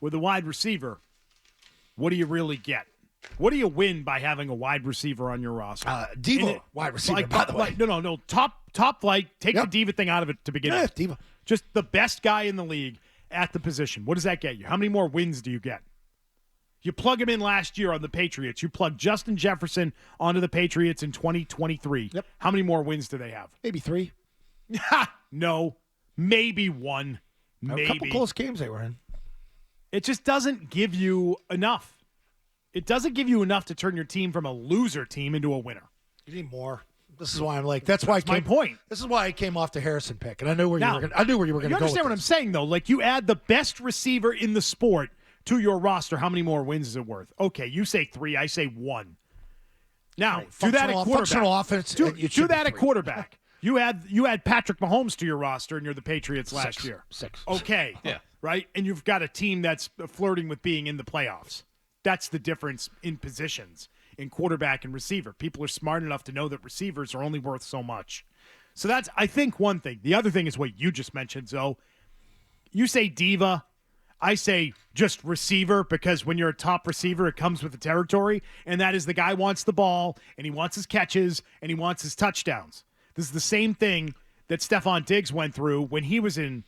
with a wide receiver, what do you really get? What do you win by having a wide receiver on your roster? Diva, wide receiver, by the way. No. Top flight. Take the Diva thing out of it to begin with. Diva. Just the best guy in the league at the position. What does that get you? How many more wins do you get? You plug him in last year on the Patriots. You plug Justin Jefferson onto the Patriots in 2023. Yep. How many more wins do they have? Maybe 3. No. Maybe 1. Maybe. A couple close games they were in. It just doesn't give you enough. It doesn't give you enough to turn your team from a loser team into a winner. You need more. This is why I'm like. That's my point. This is why I came off the Harrison pick, and I knew where you were going. I knew where you were going to go. You understand what I'm saying, though? Like, you add the best receiver in the sport to your roster. How many more wins is it worth? Okay, you say 3. I say 1. Now, do that at quarterback. Functional offense. Do that at quarterback. You had Patrick Mahomes to your roster, and you're the Patriots last year. 6. Okay. Yeah. Right? And you've got a team that's flirting with being in the playoffs. That's the difference in positions in quarterback and receiver. People are smart enough to know that receivers are only worth so much. So that's, I think, one thing. The other thing is what you just mentioned, Zoe. You say diva. I say just receiver, because when you're a top receiver, it comes with the territory, and that is the guy wants the ball, and he wants his catches, and he wants his touchdowns. This is the same thing that Stephon Diggs went through when he was in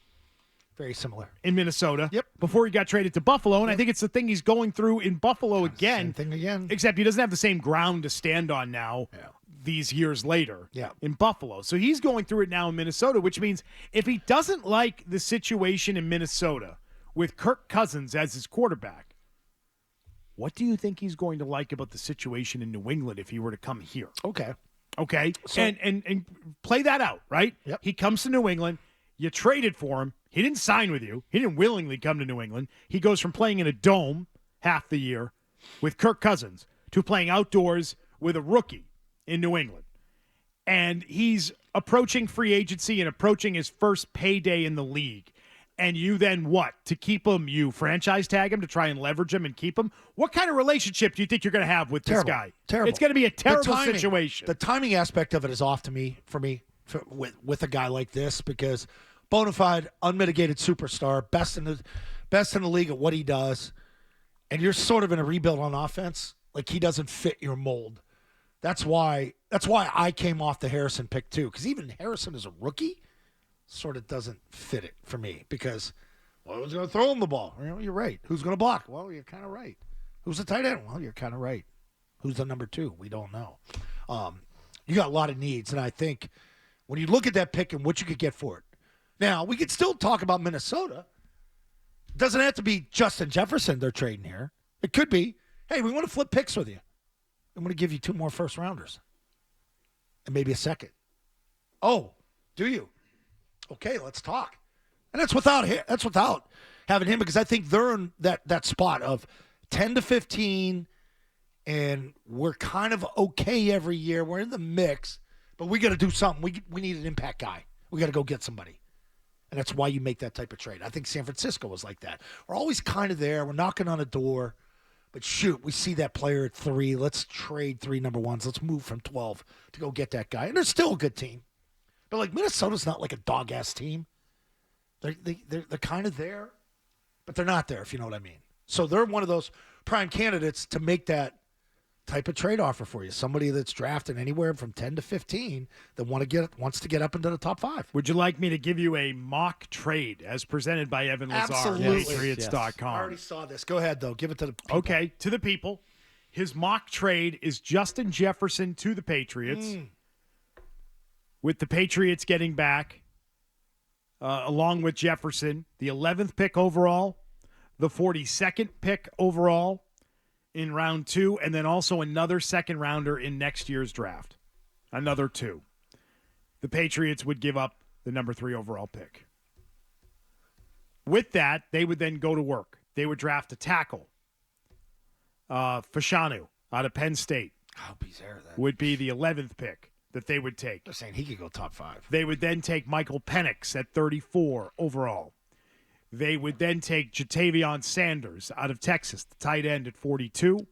very similar in Minnesota. Yep. Before he got traded to Buffalo, and I think it's the thing he's going through in Buffalo again. Same thing again. Except he doesn't have the same ground to stand on now. Yeah. These years later Yeah. in Buffalo. So he's going through it now in Minnesota, which means if he doesn't like the situation in Minnesota with Kirk Cousins as his quarterback, what do you think he's going to like about the situation in New England if he were to come here? Okay. So, and play that out, right? Yep. He comes to New England. You traded for him. He didn't sign with you. He didn't willingly come to New England. He goes from playing in a dome half the year with Kirk Cousins to playing outdoors with a rookie in New England. And he's approaching free agency and approaching his first payday in the league. And you then what? To keep him, you franchise tag him to try and leverage him and keep him? What kind of relationship do you think you're going to have with this guy? Terrible. It's going to be a terrible situation. The timing aspect of it is off for me with a guy like this, because bona fide, unmitigated superstar, best in the league at what he does, and you're sort of in a rebuild on offense. Like, he doesn't fit your mold. That's why I came off the Harrison pick too, because even Harrison as a rookie sort of doesn't fit it for me, because, well, who's going to throw him the ball? You're right. Who's going to block? Well, you're kind of right. Who's the tight end? Well, you're kind of right. Who's the number 2? We don't know. You got a lot of needs, and I think when you look at that pick and what you could get for it. Now, we could still talk about Minnesota. It doesn't have to be Justin Jefferson they're trading here. It could be, hey, we want to flip picks with you. I'm going to give you 2 more first-rounders and maybe a second. Oh, do you? Okay, let's talk. And that's without having him, because I think they're in that spot of 10 to 15, and we're kind of okay every year. We're in the mix, but we got to do something. We need an impact guy. We got to go get somebody. And that's why you make that type of trade. I think San Francisco was like that. We're always kind of there. We're knocking on a door. But shoot, we see that player at 3. Let's trade 3 number 1s. Let's move from 12 to go get that guy. And they're still a good team. But, like, Minnesota's not like a dog-ass team. They're kind of there, but they're not there, if you know what I mean. So they're one of those prime candidates to make that type of trade offer for you. Somebody that's drafted anywhere from 10 to 15 that wants to get up into the top 5. Would you like me to give you a mock trade as presented by Evan Lazar? Absolutely. Patriots.com. I already saw this. Go ahead, though. Give it to the people. Okay, to the people. His mock trade is Justin Jefferson to the Patriots, with the Patriots getting back, along with Jefferson, the 11th pick overall, the 42nd pick overall in round 2, and then also another second rounder in next year's draft. Another 2. The Patriots would give up the number 3 overall pick. With that, they would then go to work. They would draft a tackle. Fashanu out of Penn State. I hope he's there then. Would be the 11th pick that they would take. They're saying he could go top 5. They would then take Michael Penix at 34 overall. They would then take Jatavion Sanders out of Texas, the tight end, at 42.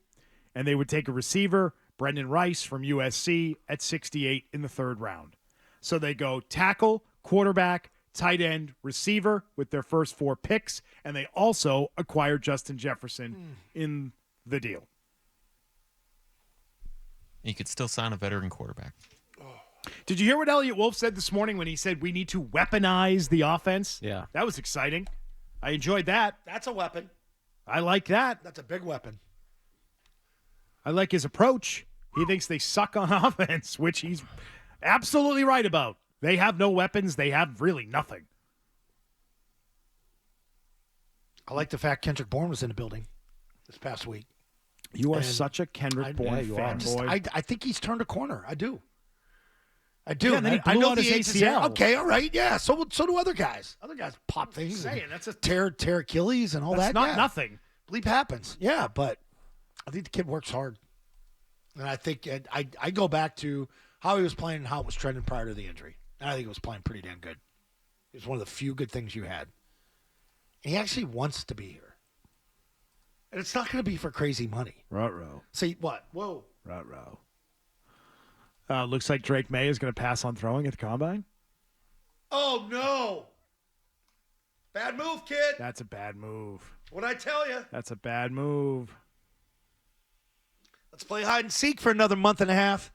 And they would take a receiver, Brendan Rice from USC, at 68 in the 3rd round. So they go tackle, quarterback, tight end, receiver with their first 4 picks, and they also acquired Justin Jefferson in the deal. You could still sign a veteran quarterback. Did you hear what Elliott Wolf said this morning when he said we need to weaponize the offense? Yeah. That was exciting. I enjoyed that. That's a weapon. I like that. That's a big weapon. I like his approach. He thinks they suck on offense, which he's absolutely right about. They have no weapons. They have really nothing. I like the fact Kendrick Bourne was in the building this past week. You are And such a Kendrick Bourne fanboy. I think he's turned a corner. I do. Yeah, and then he I blew know out the his age is ACL. Okay, all right, yeah. So do other guys. Other guys pop things. Saying, and that's a- tear Achilles and all That's that. not yeah. nothing. Bleep happens. Yeah, but I think the kid works hard. And I think I go back to how he was playing and how it was trending prior to the injury. And I think it was playing pretty damn good. It was one of the few good things you had. And he actually wants to be here. And it's not going to be for crazy money. Ruh-roh. See, what? Whoa. Ruh-roh. Looks like Drake May is going to pass on throwing at the combine. Oh, no. Bad move, kid. That's a bad move. What'd I tell you? That's a bad move. Let's play hide and seek for another month and a half.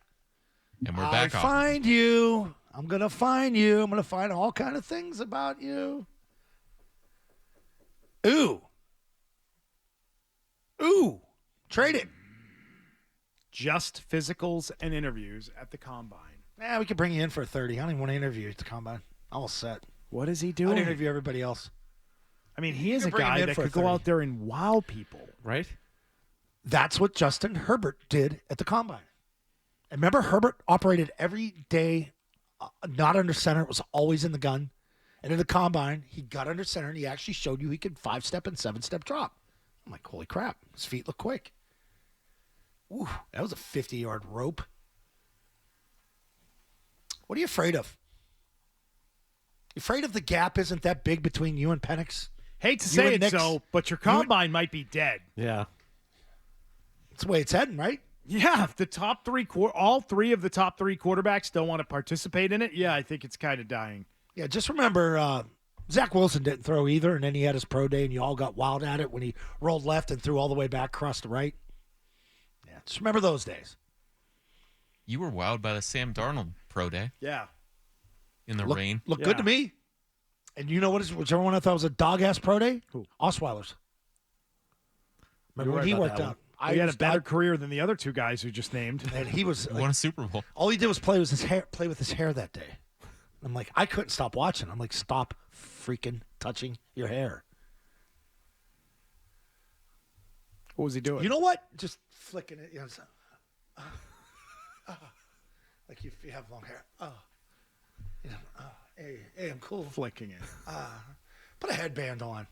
And we're back I on. find you. I'm going to find you. I'm going to find all kind of things about you. Ooh. Trade it. Just physicals and interviews at the combine. Yeah, we could bring you in for a 30. I don't even want to interview you at the combine. I'm all set. What is he I'd doing? interview everybody else. I mean, he is You a could bring him guy in that for a could go 30. out there and wow people. Right? That's what Justin Herbert did at the combine. And remember, Herbert operated every day, not under center. It was always in the gun. And in the combine, he got under center, and he actually showed you he could 5-step and 7-step drop. I'm like, holy crap. His feet look quick. Ooh, that was a 50-yard rope. What are you afraid of? You afraid of the gap isn't that big between you and Penix? Hate to You say and it Nick's- so, but your combine might be dead. Yeah. That's the way it's heading, right? Yeah, if the top 3, all 3 of the top 3 quarterbacks don't want to participate in it, yeah, I think it's kind of dying. Yeah, just remember, Zach Wilson didn't throw either, and then he had his pro day, and you all got wild at it when he rolled left and threw all the way back across the right. Yeah, just remember those days. You were wowed by the Sam Darnold pro day Yeah. in the Look, rain. looked Yeah. good to me. And you know whichever one I thought was a dog-ass pro day? Who? Osweiler's. Remember You're when right he about worked that out? He had a better career than the other 2 guys who just named. And he was Won a Super Bowl. all he did was play with his hair that day. I'm like, I couldn't stop watching. I'm like, stop freaking touching your hair. What was he doing? You know what? Just flicking it. You know, like if you have long hair. Hey, I'm cool. flicking it. Put a headband on.